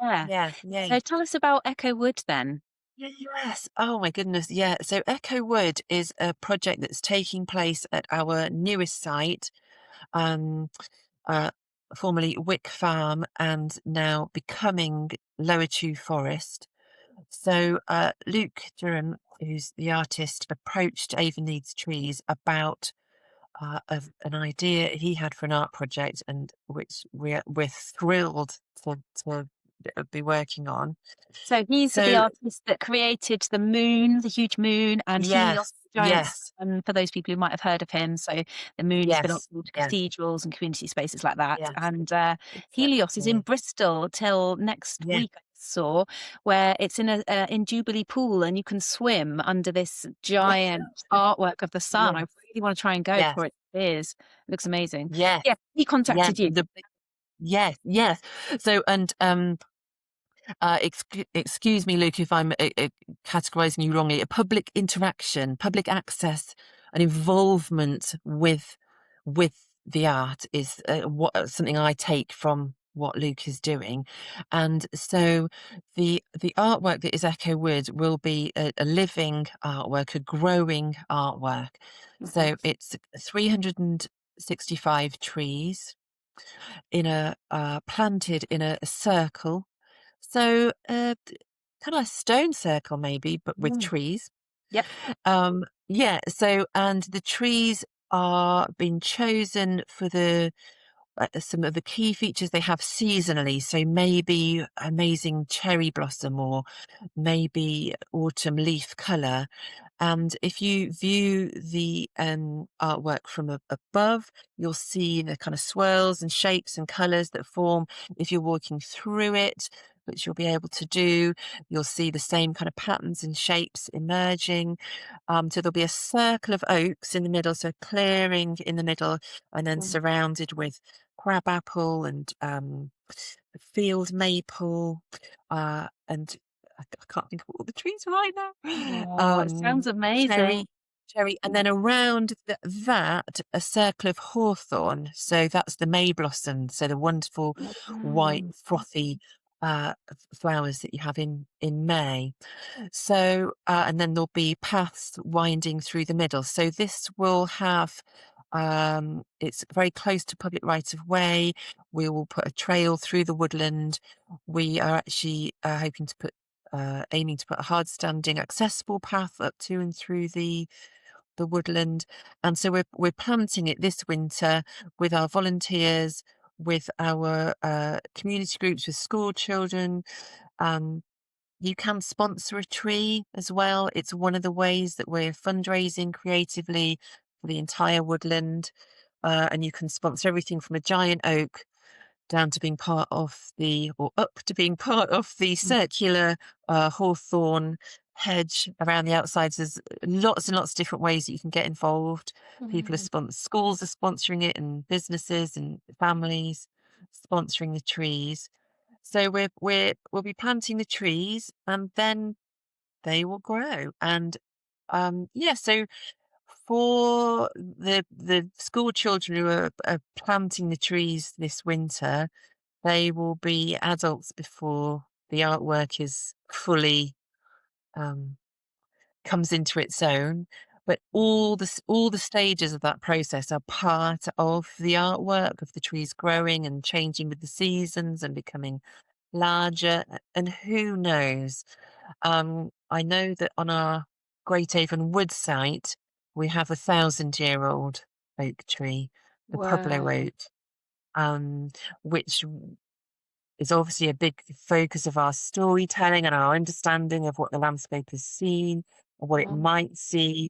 Yeah. Yeah. Yeah. So tell us about Echo Wood then. Yes. Oh my goodness. Yeah. So Echo Wood is a project that's taking place at our newest site, um, uh, formerly Wick Farm, and now becoming Lower Chew Forest. So Luke Durham, who's the artist, approached Avon Needs Trees about an idea he had for an art project, and which we're thrilled to be working on. So he's the So artist that created the moon, the huge moon, and Helios yes, Giants. yes, And for those people who might have heard of him, so the moon has been yes, uploaded to yes, cathedrals and community spaces like that. yes, And Helios is in exactly. Bristol till next Yeah, week, I saw, where it's in in Jubilee Pool, and you can swim under this giant artwork of the sun. I yes, really want to try and go yes, before it is. It looks amazing. yes, Yeah, he yeah. contacted you. Yes, yes. So, and excuse me, Luke, if I'm categorizing you wrongly. A public interaction, public access, and involvement with the art is something I take from what Luke is doing. And so the artwork that is Echo Wood will be a living artwork, a growing artwork. So it's 365 trees in a planted in a circle. So kind of a stone circle maybe, but with Mm. trees. Yep. Yeah. So, and the trees are being chosen for the some of the key features they have seasonally. So maybe amazing cherry blossom, or maybe autumn leaf colour. And if you view the artwork from above, you'll see the kind of swirls and shapes and colours that form. If you're walking through it, which you'll be able to do, you'll see the same kind of patterns and shapes emerging. So there'll be a circle of oaks in the middle, so a clearing in the middle, and then surrounded with crabapple and field maple, and I can't think of all the trees right now. Oh, it sounds amazing. Cherry, and then around that, a circle of hawthorn. So that's the May blossom. So the wonderful white, Mm. frothy flowers that you have in May. So, and then there'll be paths winding through the middle. So this will have It's very close to public right of way. We will put a trail through the woodland. We are actually hoping to put, aiming to put a hard standing accessible path up to and through the woodland. And so we're planting it this winter with our volunteers, with our community groups, with school children. You can sponsor a tree as well. It's one of the ways that we're fundraising creatively for the entire woodland. And you can sponsor everything from a giant oak down to being part of or up to being part of the circular hawthorn hedge around the outsides. There's lots and lots of different ways that you can get involved. People are schools are sponsoring it, and businesses and families sponsoring the trees. So we'll be planting the trees, and then they will grow. And so for the school children who are planting the trees this winter, they will be adults before the artwork is fully comes into its own. But all the stages of that process are part of the artwork, of the trees growing and changing with the seasons and becoming larger. And who knows? I know that on our Great Avon Wood site, we have 1,000-year-old oak tree, the Pueblo Wow. oak, which is obviously a big focus of our storytelling and our understanding of what the landscape has seen or what it might see.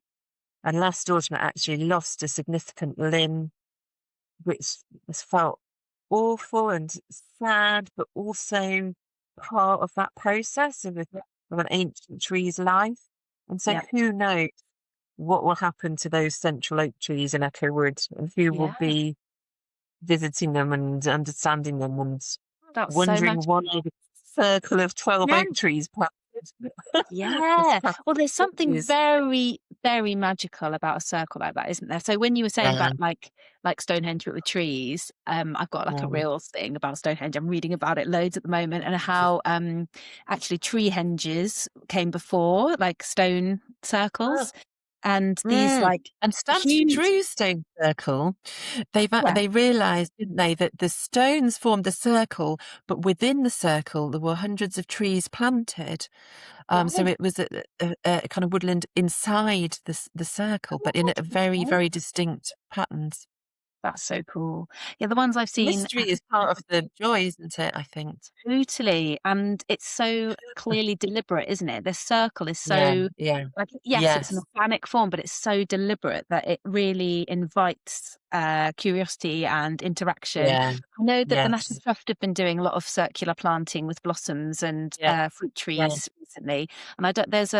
And last autumn, it actually lost a significant limb, which was felt awful and sad, but also part of that process of an ancient tree's life. And so Yeah. who knows what will happen to those central oak trees in Echo Wood, and who will Yeah. be visiting them and understanding them and That's so wondering why magical. the circle of 12 Yeah. oak trees planted was Yeah. planted Well, there's something is. very, very magical about a circle like that, isn't there? So when you were saying Yeah, about like Stonehenge with the trees, I've got like a yeah. real thing about Stonehenge. I'm reading about it loads at the moment, and how actually tree henges came before like stone Oh, circles, and these like and Stanton huge. Drew Stone Circle, Yeah. they realised, didn't they, that the stones formed a circle, but within the circle there were hundreds of trees planted. So Right. it was a kind of woodland inside the circle, but in a very, Okay. very distinct patterns. That's so cool. Yeah, the ones I've seen. Mystery is part of the joy, isn't it? I think. Totally, and it's so clearly deliberate, isn't it? The circle is Yeah, so yeah, like, yes, it's an yes, organic form, but it's so deliberate that it really invites curiosity and interaction. yeah, I know that the National yes, Trust have been doing a lot of circular planting with blossoms and yeah, fruit yeah. trees recently, and I don't, there's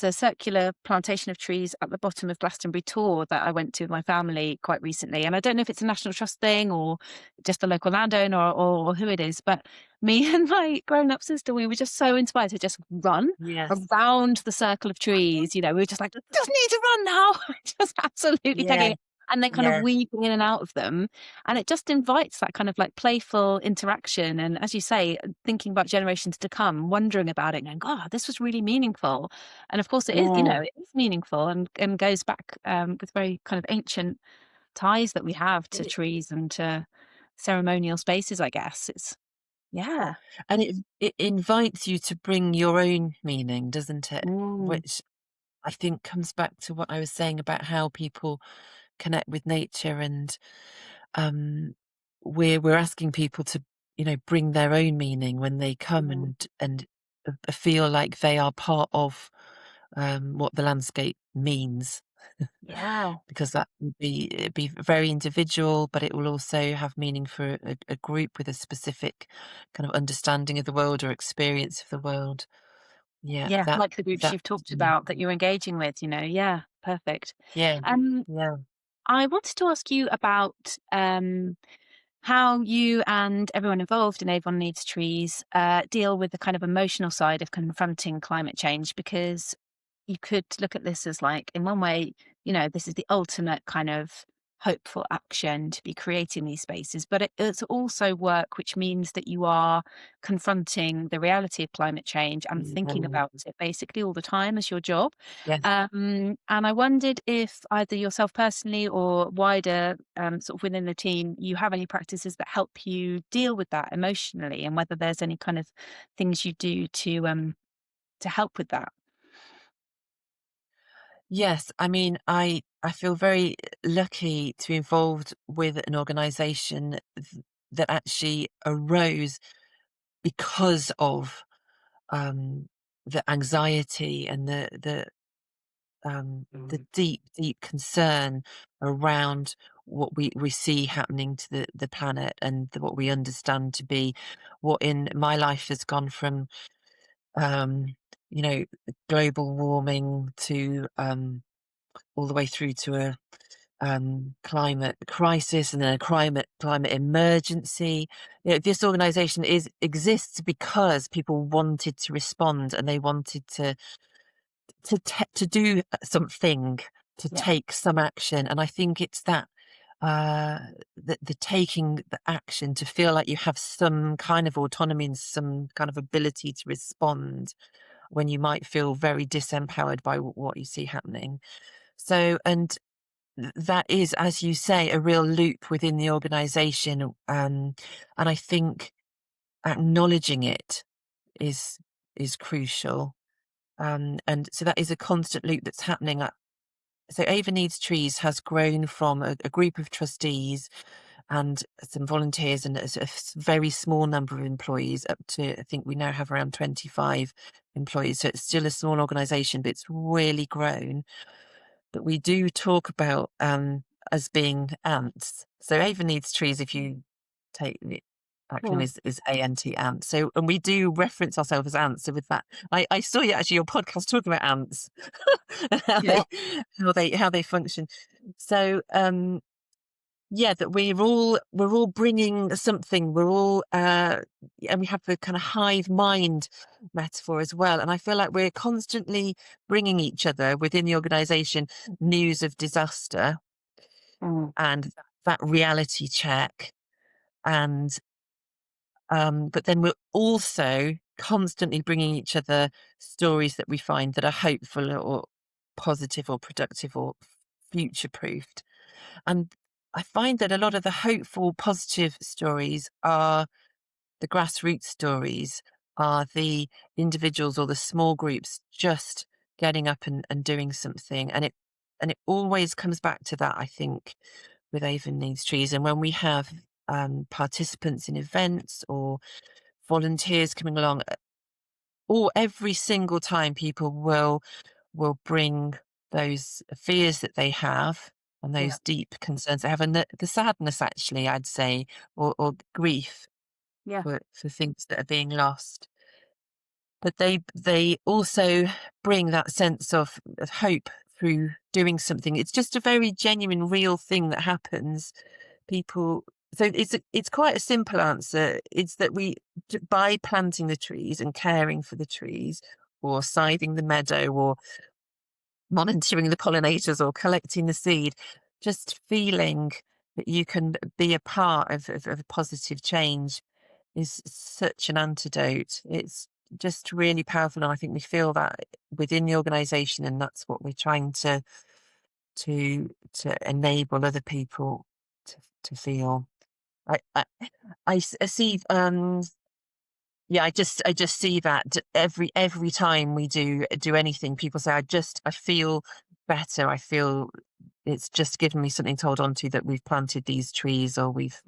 a circular plantation of trees at the bottom of Glastonbury Tor that I went to with my family quite recently, and I don't know if it's a National Trust thing or just the local landowner, or who it is, but me and my grown-up sister, we were just so inspired to just run Yes. around the circle of trees. You know, we were just like, just need to run now, just absolutely taking Yeah, it, and then kind of yeah, weaving in and out of them, and it just invites that kind of like playful interaction. And as you say, thinking about generations to come, wondering about it, going, "God, this was really meaningful." And of course, it is. You yeah. know, it is meaningful, and goes back with very kind of ancient ties that we have to It, trees and to ceremonial spaces, I guess. It's yeah. yeah. And it invites you to bring your own meaning, doesn't it? Mm, Which I think comes back to what I was saying about how people connect with nature, and um we're asking people to, bring their own meaning when they come, mm, and feel like they are part of what the landscape means, yeah. because it'd be very individual, but it will also have meaning for a group with a specific kind of understanding of the world or experience of the world. Yeah, Yeah, that like the groups that you've talked mm, about that you're engaging with, you know. Yeah, perfect. yeah, Um, yeah. I wanted to ask you about how you and everyone involved in Avon Needs Trees deal with the kind of emotional side of confronting climate change, because you could look at this as like, in one way, you know, this is the ultimate kind of hopeful action to be creating these spaces, but it's also work which means that you are confronting the reality of climate change and thinking Mm, about it basically all the time as your job. yes. And I wondered if either yourself personally or wider, sort of within the team, you have any practices that help you deal with that emotionally, and whether there's any kind of things you do to help with that. Yes, I mean, I feel very lucky to be involved with an organisation that actually arose because of the anxiety and the deep concern around what we see happening to the planet, and what we understand to be what in my life has gone from um, you know, global warming to all the way through to a climate crisis, and then a climate emergency. You know, this organisation exists because people wanted to respond, and they wanted to do something, to Yeah. take some action. And I think it's that uh the taking the action, to feel like you have some kind of autonomy and some kind of ability to respond when you might feel very disempowered by what you see happening. So, and that is, as you say, a real loop within the organization. And I think acknowledging it is crucial. And so that is a constant loop that's happening. So Avon Needs Trees has grown from a group of trustees and some volunteers and very small number of employees, up to, I think we now have around 25 employees. So it's still a small organisation, but it's really grown. But we do talk about as being ants. So Avon Needs Trees, if you take the acronym, is ANT, ants. So, and we do reference ourselves as ants. So with that, I saw you actually your podcast talking about ants, and Yeah. how they function. So yeah, that we're all bringing something. We're all and we have the kind of hive mind metaphor as well. And I feel like we're constantly bringing each other within the organisation news of disaster, Mm. and that reality check. And but then we're also constantly bringing each other stories that we find that are hopeful or positive or productive or future proofed. And I find that a lot of the hopeful, positive stories are the grassroots stories, are the individuals or the small groups just getting up and doing something. And it always comes back to that, I think, with Avon Needs Trees. And when we have participants in events or volunteers coming along, or every single time people will bring those fears that they have, and Yeah. those deep concerns they have, and the sadness, actually, I'd say, or grief Yeah. for things that are being lost. But they also bring that sense of hope through doing something. It's just a very genuine, real thing that happens. People, so it's quite a simple answer. It's that by planting the trees and caring for the trees, or scything the meadow, or monitoring the pollinators, or collecting the seed, just feeling that you can be a part of a positive change is such an antidote. It's just really powerful. And I think we feel that within the organization, and that's what we're trying to enable other people to feel. I, I, I see, yeah, I just see that every time we do anything, people say, I feel better. I feel it's just given me something to hold on to, that we've planted these trees, or we've,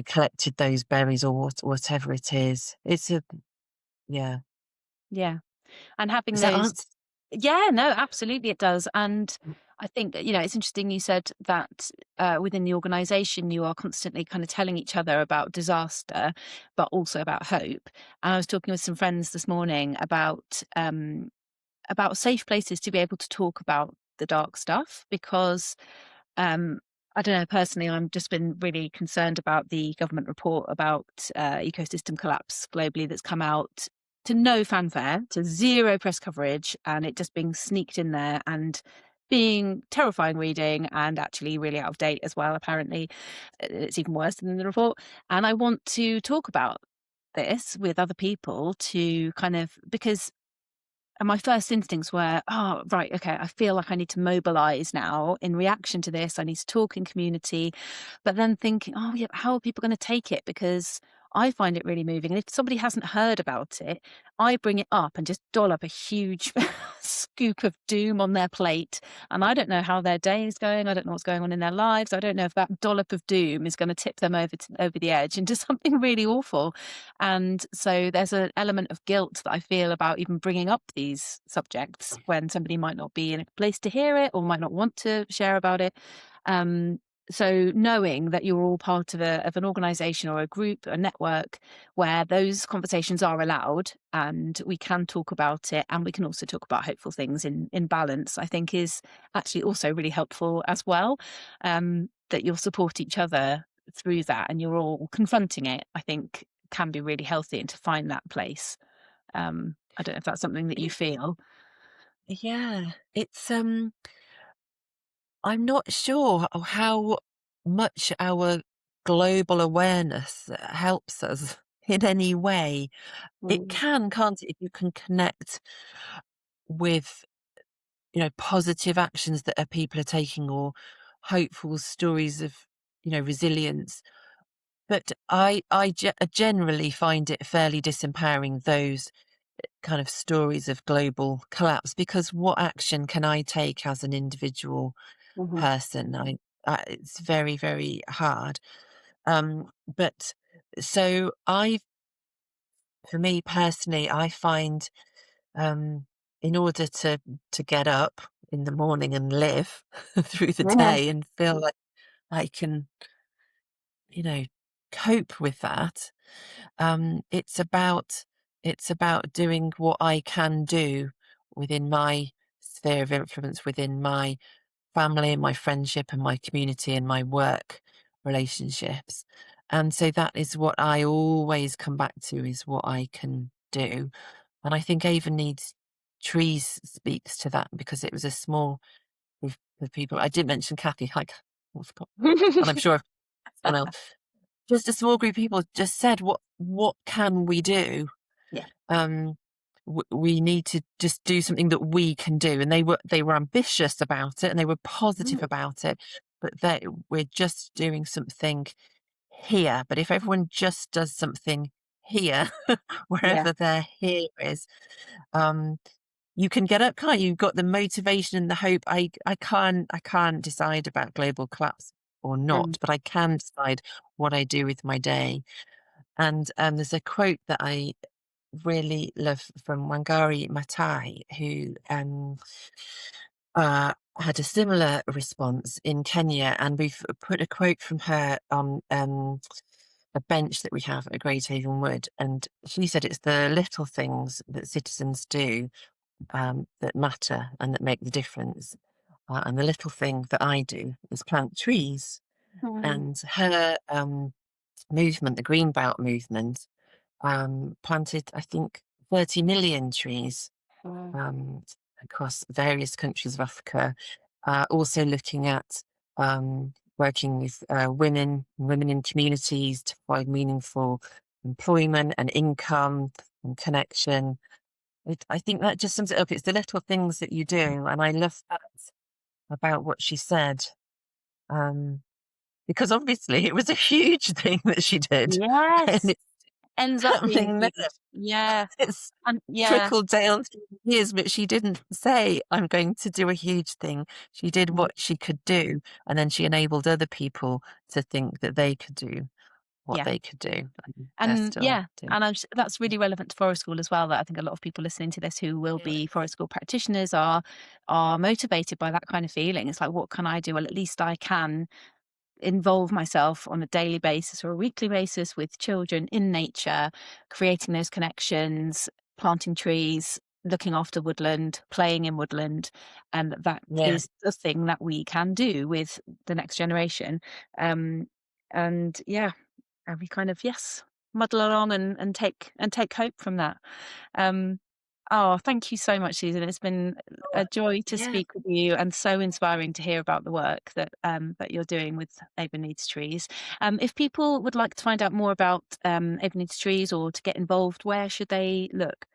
collected those berries, or whatever it is. Yeah. Yeah. And having Does that those. answer? Yeah, no, absolutely it does. And I think, it's interesting you said that within the organization, you are constantly kind of telling each other about disaster, but also about hope. And I was talking with some friends this morning about safe places to be able to talk about the dark stuff, because um, I don't know, personally, I've just been really concerned about the government report about ecosystem collapse globally that's come out to no fanfare, to zero press coverage, and it just being sneaked in there. And being terrifying reading and actually really out of date as well, apparently. It's even worse than the report. And I want to talk about this with other people to kind of, because and my first instincts were, oh, right, okay, I feel like I need to mobilize now in reaction to this. I need to talk in community. But then thinking, oh, yeah, how are people going to take it? Because I find it really moving. And if somebody hasn't heard about it, I bring it up and just dollop a huge scoop of doom on their plate. And I don't know how their day is going. I don't know what's going on in their lives. I don't know if that dollop of doom is going to tip them over the edge into something really awful. And so there's an element of guilt that I feel about even bringing up these subjects when somebody might not be in a place to hear it or might not want to share about it. So knowing that you're all part of an organisation or a group, a network where those conversations are allowed and we can talk about it and we can also talk about hopeful things in balance, I think is actually also really helpful as well. That you'll support each other through that and you're all confronting it, I think can be really healthy, and to find that place. I don't know if that's something that you feel. Yeah, it's I'm not sure how much our global awareness helps us in any way. It can, can't it, if you can connect with, positive actions that people are taking, or hopeful stories of, resilience. But I generally find it fairly disempowering, those kind of stories of global collapse, because what action can I take as an individual Mhm. person? It's very, very hard. But so for me personally, I find, um, in order to get up in the morning and live through the Yeah. day and feel like I can, you know, cope with that, it's about doing what I can do within my sphere of influence, within my family and my friendship and my community and my work relationships. And so that is what I always come back to, is what I can do. And I think Avon Needs Trees speaks to that, because it was a small group of people. I did mention Kathy, like, I forgot, and I'm sure someone else. Just a small group of people just said, what can we do? Yeah. We need to just do something that we can do. And they were ambitious about it and they were positive Mm. about it, but we're just doing something here. But if everyone just does something here, Yeah. wherever their here is, um, you can get up, can't you? You've got the motivation and the hope. I can't decide about global collapse or Mm. not, but I can decide what I do with my day. And there's a quote that I really love from Wangari Maathai, who had a similar response in Kenya, and we've put a quote from her on a bench that we have at Great Avon Wood, and she said it's the little things that citizens do, that matter and that make the difference. And the little thing that I do is plant trees. Mm. And her movement, the Green Belt movement, planted, I think, 30 million trees, Mm. um, across various countries of Africa. Also looking at, working with women in communities to provide meaningful employment and income and connection. I think that just sums it up. It's the little things that you do, and I love that about what she said. Um, because obviously it was a huge thing that she did, and Yes. it's Ends up being happening now. huge. Yeah. It's And yeah. trickled down through the years, but she didn't say, "I'm going to do a huge thing." She did Mm. what she could do, and then she enabled other people to think that they could do what Yeah. they could do, and they're And still yeah, doing. and that's really relevant to forest school as well. That I think a lot of people listening to this who will Yeah. be forest school practitioners are motivated by that kind of feeling. It's like, what can I do? Well, at least I can involve myself on a daily basis or a weekly basis with children in nature, creating those connections, planting trees, looking after woodland, playing in woodland, and that Yeah. is the thing that we can do with the next generation. Um, and yeah, and we kind of, yes, muddle along and take hope from that. Um, Oh, thank you so much, Susan. It's been a joy to Yeah. speak with you, and so inspiring to hear about the work that you're doing with Avon Needs Trees. If people would like to find out more about Avon Needs Trees or to get involved, where should they look?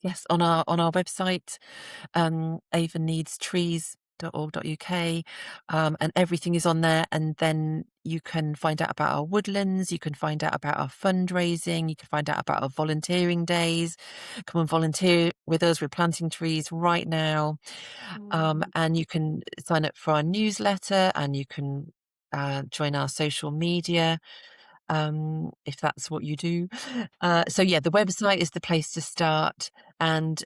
Yes, on our website, avonneedstrees.org.uk, and everything is on there. And then you can find out about our woodlands, you can find out about our fundraising, you can find out about our volunteering days. Come and volunteer with us. We're planting trees right now. And you can sign up for our newsletter, and you can join our social media, if that's what you do. So yeah, the website is the place to start, and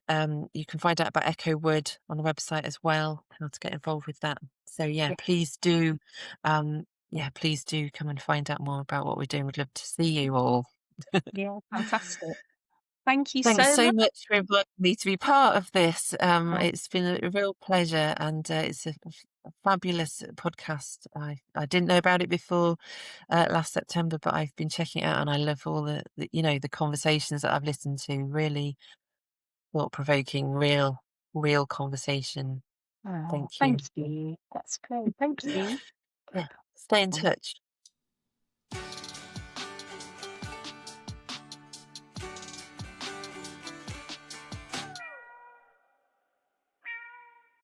you can find out about Echo Wood on the website as well, how to get involved with that. So yeah, please do, please do come and find out more about what we're doing. We'd love to see you all. Yeah, fantastic. Thank you Thanks so so much. much for inviting me to be part of this. Oh, It's been a real pleasure, and it's a fabulous podcast. I didn't know about it before last September, but I've been checking it out, and I love all the conversations that I've listened to. Really thought-provoking, real conversation. Thank you. thank you. That's great. Thank you. Yeah, stay in touch.